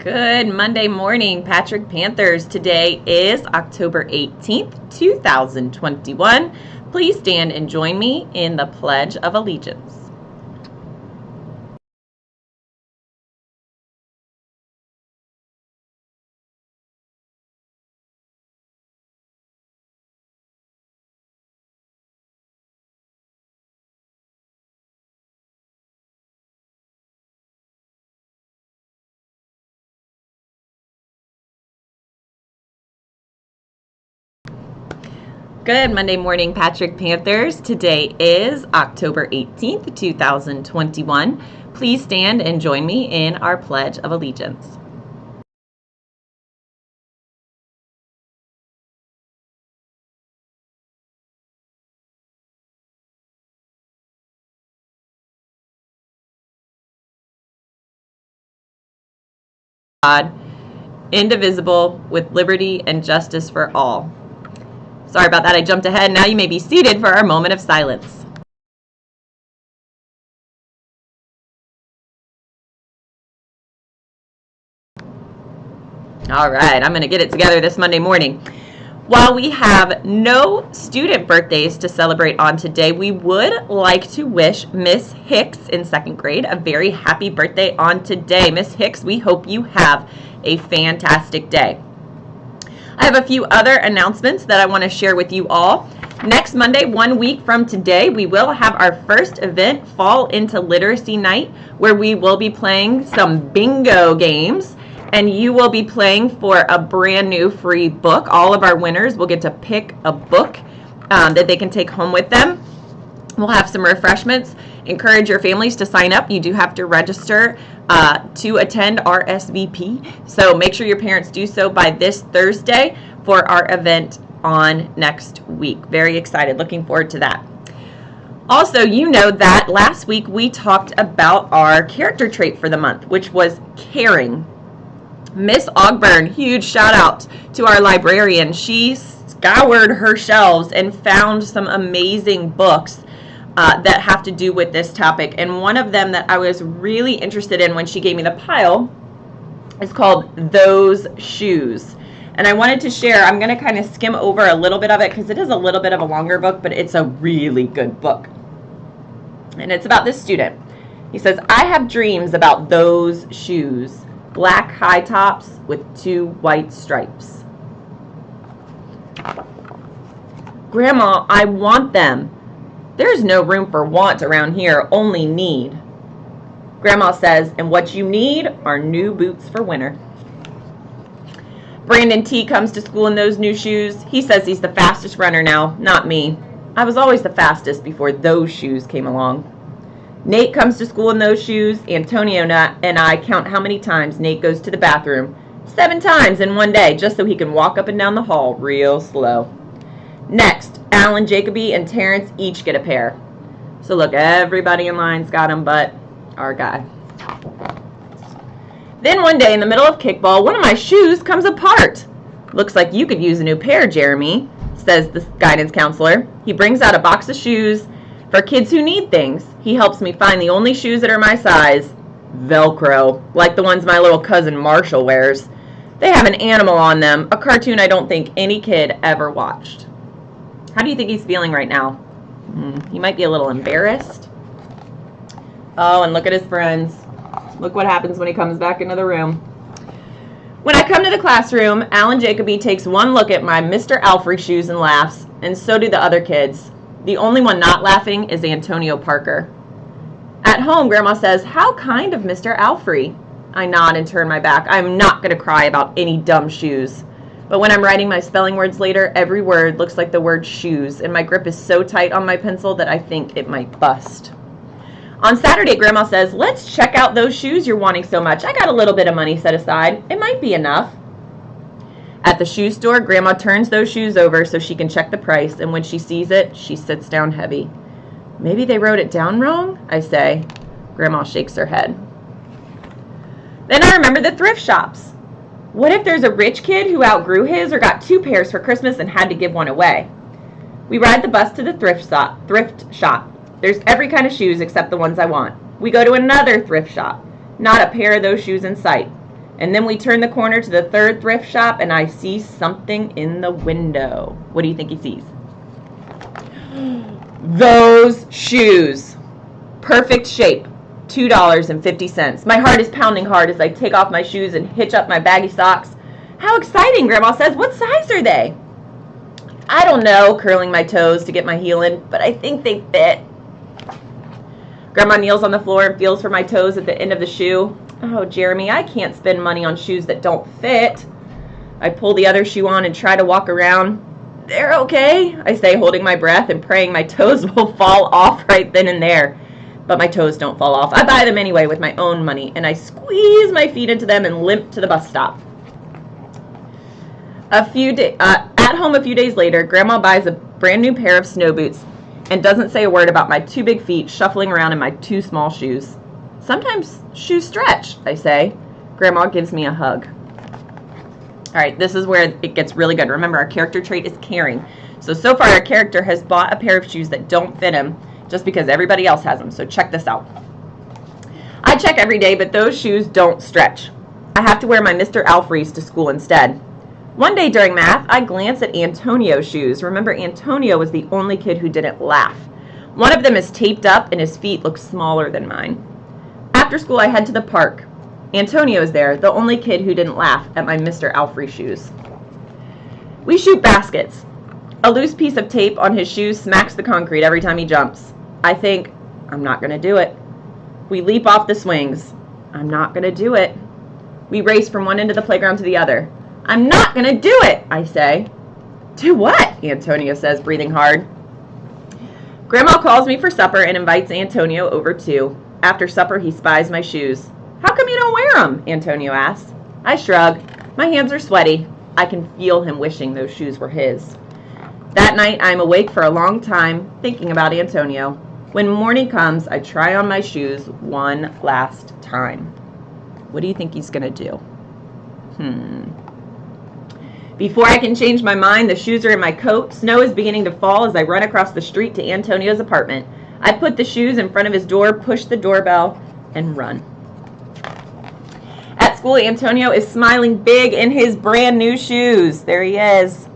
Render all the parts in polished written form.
Good Monday morning, Patrick Panthers. Today is October 18th, 2021. Please stand and join me in the Pledge of Allegiance. Good Monday morning, Patrick Panthers. Today is October 18th, 2021. Please stand and join me in our Pledge of Allegiance. God, indivisible, with liberty and justice for all. Sorry about that, I jumped ahead. Now you may be seated for our moment of silence. All right, I'm going to get it together this Monday morning. While we have no student birthdays to celebrate on today, we would like to wish Miss Hicks in second grade a very happy birthday on today. Miss Hicks, we hope you have a fantastic day. I have a few other announcements that I want to share with you all. Next Monday, 1 week from today, we will have our first event, Fall into Literacy Night, where we will be playing some bingo games, and you will be playing for a brand new free book. All of our winners will get to pick a book that they can take home with them. We'll have some refreshments. Encourage your families to sign up. You do have to register to attend RSVP. So make sure your parents do so by this Thursday for our event on next week. Very excited. Looking forward to that. Also, you know that last week we talked about our character trait for the month, which was caring. Miss Ogburn, huge shout out to our librarian. She scoured her shelves and found some amazing books that have to do with this topic. And one of them that I was really interested in when she gave me the pile is called Those Shoes. And I wanted to share, I'm going to kind of skim over a little bit of it because it is a little bit of a longer book, but it's a really good book. And it's about this student. He says, I have dreams about those shoes, black high tops with 2 white stripes. Grandma, I want them. There's no room for want around here, only need. Grandma says, and what you need are new boots for winter. Brandon T comes to school in those new shoes. He says he's the fastest runner now, not me. I was always the fastest before those shoes came along. Nate comes to school in those shoes. Antonio and I count how many times Nate goes to the bathroom. 7 times in one day, just so he can walk up and down the hall real slow. Next, Alan, Jacoby, and Terrence each get a pair. So look, everybody in line's got them but our guy. Then one day in the middle of kickball, one of my shoes comes apart. Looks like you could use a new pair, Jeremy, says the guidance counselor. He brings out a box of shoes for kids who need things. He helps me find the only shoes that are my size. Velcro, like the ones my little cousin Marshall wears. They have an animal on them, a cartoon I don't think any kid ever watched. How do you think he's feeling right now? He might be a little embarrassed. Oh, and look at his friends. Look what happens when he comes back into the room. When I come to the classroom, Alan Jacoby takes one look at my Mr. Alfrey shoes and laughs, and so do the other kids. The only one not laughing is Antonio Parker. At home, Grandma says, how kind of Mr. Alfrey. I nod and turn my back. I'm not going to cry about any dumb shoes. But when I'm writing my spelling words later, every word looks like the word shoes, and my grip is so tight on my pencil that I think it might bust. On Saturday, Grandma says, let's check out those shoes you're wanting so much. I got a little bit of money set aside. It might be enough. At the shoe store, Grandma turns those shoes over so she can check the price, and when she sees it, she sits down heavy. Maybe they wrote it down wrong, I say. Grandma shakes her head. Then I remember the thrift shops. What if there's a rich kid who outgrew his or got 2 pairs for Christmas and had to give one away? We ride the bus to the thrift shop. There's every kind of shoes except the ones I want. We go to another thrift shop. Not a pair of those shoes in sight. And then we turn the corner to the third thrift shop, and I see something in the window. What do you think he sees? Those shoes. Perfect shape. $2.50. My heart is pounding hard as I take off my shoes and hitch up my baggy socks. How exciting, Grandma says. What size are they? I don't know, curling my toes to get my heel in, but I think they fit. Grandma kneels on the floor and feels for my toes at the end of the shoe. Oh, Jeremy, I can't spend money on shoes that don't fit. I pull the other shoe on and try to walk around. They're okay, I say, holding my breath and praying my toes will fall off right then and there. But my toes don't fall off. I buy them anyway with my own money, and I squeeze my feet into them and limp to the bus stop. At home a few days later, Grandma buys a brand new pair of snow boots and doesn't say a word about my two big feet shuffling around in my two small shoes. Sometimes shoes stretch, I say. Grandma gives me a hug. All right, this is where it gets really good. Remember, our character trait is caring. So far, our character has bought a pair of shoes that don't fit him just because everybody else has them. So check this out. I check every day, but those shoes don't stretch. I have to wear my Mr. Alfreys to school instead. One day during math, I glance at Antonio's shoes. Remember, Antonio was the only kid who didn't laugh. One of them is taped up and his feet look smaller than mine. After school, I head to the park. Antonio is there, the only kid who didn't laugh at my Mr. Alfrey shoes. We shoot baskets. A loose piece of tape on his shoes smacks the concrete every time he jumps. I think, I'm not going to do it. We leap off the swings. I'm not going to do it. We race from one end of the playground to the other. I'm not going to do it, I say. Do what? Antonio says, breathing hard. Grandma calls me for supper and invites Antonio over too. After supper, he spies my shoes. How come you don't wear them? Antonio asks. I shrug. My hands are sweaty. I can feel him wishing those shoes were his. That night, I'm awake for a long time, thinking about Antonio. When morning comes, I try on my shoes one last time. What do you think he's going to do? Before I can change my mind, the shoes are in my coat. Snow is beginning to fall as I run across the street to Antonio's apartment. I put the shoes in front of his door, push the doorbell, and run. At school, Antonio is smiling big in his brand new shoes. There he is.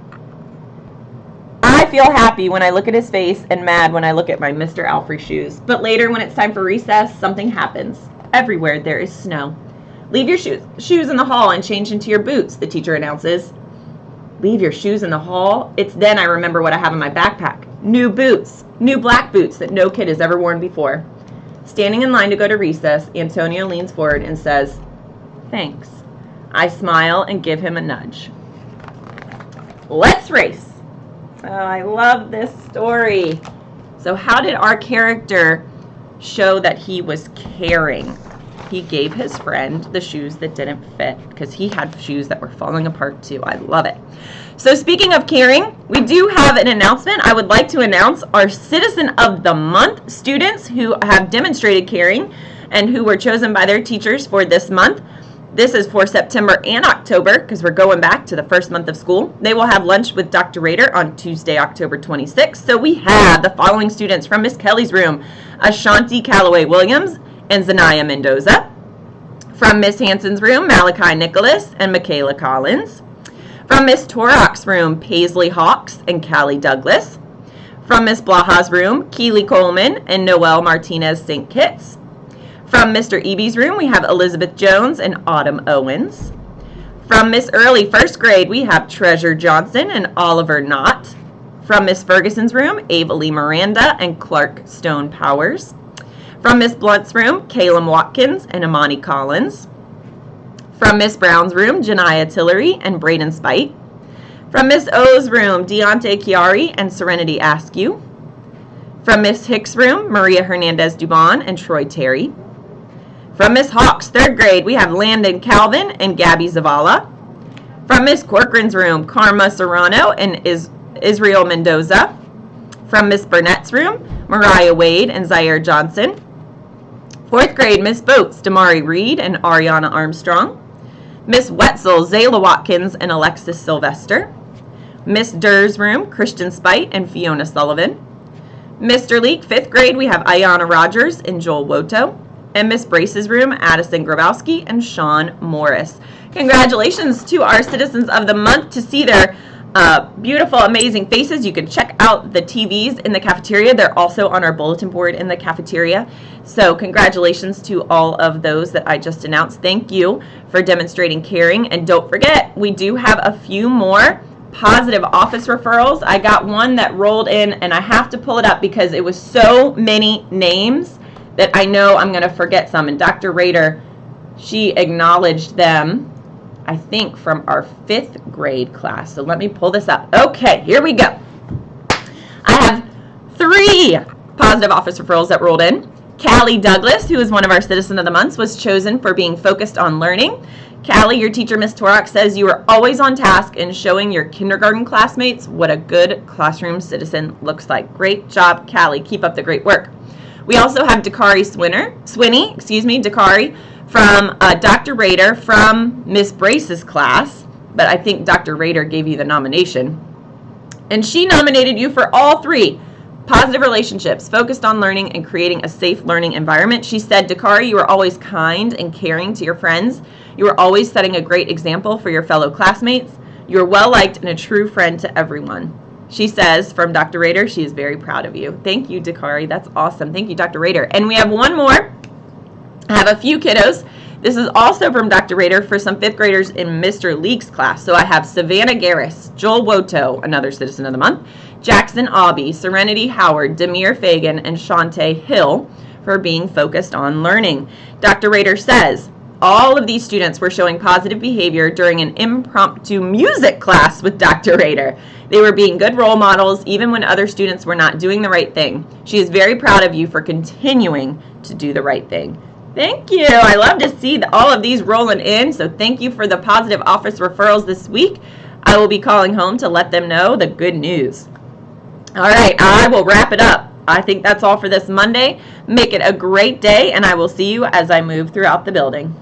I feel happy when I look at his face and mad when I look at my Mr. Alfrey shoes. But later, when it's time for recess, something happens. Everywhere there is snow. Leave your shoes in the hall and change into your boots, the teacher announces. Leave your shoes in the hall? It's then I remember what I have in my backpack. New boots. New black boots that no kid has ever worn before. Standing in line to go to recess, Antonio leans forward and says, "Thanks." I smile and give him a nudge. Let's race. Oh, I love this story. So how did our character show that he was caring? He gave his friend the shoes that didn't fit because he had shoes that were falling apart too. I love it. So speaking of caring, we do have an announcement. I would like to announce our Citizen of the Month students who have demonstrated caring and who were chosen by their teachers for this month. This is for September and October because we're going back to the first month of school. They will have lunch with Dr. Rader on Tuesday, October 26th. So we have the following students from Miss Kelly's room: Ashanti Calloway Williams and Zanaya Mendoza. From Miss Hanson's room, Malachi Nicholas and Michaela Collins. From Miss Torok's room, Paisley Hawks and Callie Douglas. From Miss Blaha's room, Keely Coleman and Noelle Martinez St. Kitts. From Mr. Eby's room, we have Elizabeth Jones and Autumn Owens. From Miss Early, first grade, we have Treasure Johnson and Oliver Knott. From Miss Ferguson's room, Ava Lee Miranda and Clark Stone Powers. From Miss Blunt's room, Caleb Watkins and Amani Collins. From Miss Brown's room, Janiyah Tillery and Braden Spite. From Miss O's room, Deontay Chiari and Serenity Askew. From Miss Hicks' room, Maria Hernandez Dubon and Troy Terry. From Miss Hawk's third grade, we have Landon Calvin and Gabby Zavala. From Miss Corcoran's room, Karma Serrano and Israel Mendoza. From Miss Burnett's room, Mariah Wade and Zaire Johnson. Fourth grade, Miss Boats, Damari Reed and Ariana Armstrong. Miss Wetzel, Zayla Watkins and Alexis Sylvester. Miss Durr's room, Christian Spite and Fiona Sullivan. Mr. Leak, fifth grade, we have Ayana Rogers and Joel Woto. and Miss Brace's room, Addison Grabowski and Sean Morris. Congratulations to our Citizens of the Month. To see their beautiful, amazing faces, you can check out the TVs in the cafeteria. They're also on our bulletin board in the cafeteria. So congratulations to all of those that I just announced. Thank you for demonstrating caring. And don't forget, we do have a few more positive office referrals. I got one that rolled in, and I have to pull it up because it was so many names that I know I'm going to forget some. And Dr. Rader, she acknowledged them, I think, from our 5th grade class. So let me pull this up. Okay, here we go. I have 3 positive office referrals that rolled in. Callie Douglas, who is one of our Citizen of the Months, was chosen for being focused on learning. Callie, your teacher, Miss Torok, says you are always on task in showing your kindergarten classmates what a good classroom citizen looks like. Great job, Callie. Keep up the great work. We also have Dakari Dakari, from Dr. Rader from Miss Brace's class, but I think Dr. Rader gave you the nomination. And she nominated you for all 3 positive relationships, focused on learning and creating a safe learning environment. She said, Dakari, you are always kind and caring to your friends. You are always setting a great example for your fellow classmates. You are well liked and a true friend to everyone. She says, from Dr. Rader, she is very proud of you. Thank you, Dakari. That's awesome. Thank you, Dr. Rader. And we have one more. I have a few kiddos. This is also from Dr. Rader for some 5th graders in Mr. Leake's class. So I have Savannah Garris, Joel Woto, another Citizen of the Month, Jackson Aubie, Serenity Howard, Demir Fagan, and Shantae Hill for being focused on learning. Dr. Rader says, all of these students were showing positive behavior during an impromptu music class with Dr. Rader. They were being good role models even when other students were not doing the right thing. She is very proud of you for continuing to do the right thing. Thank you. I love to see all of these rolling in, so thank you for the positive office referrals this week. I will be calling home to let them know the good news. All right, I will wrap it up. I think that's all for this Monday. Make it a great day, and I will see you as I move throughout the building.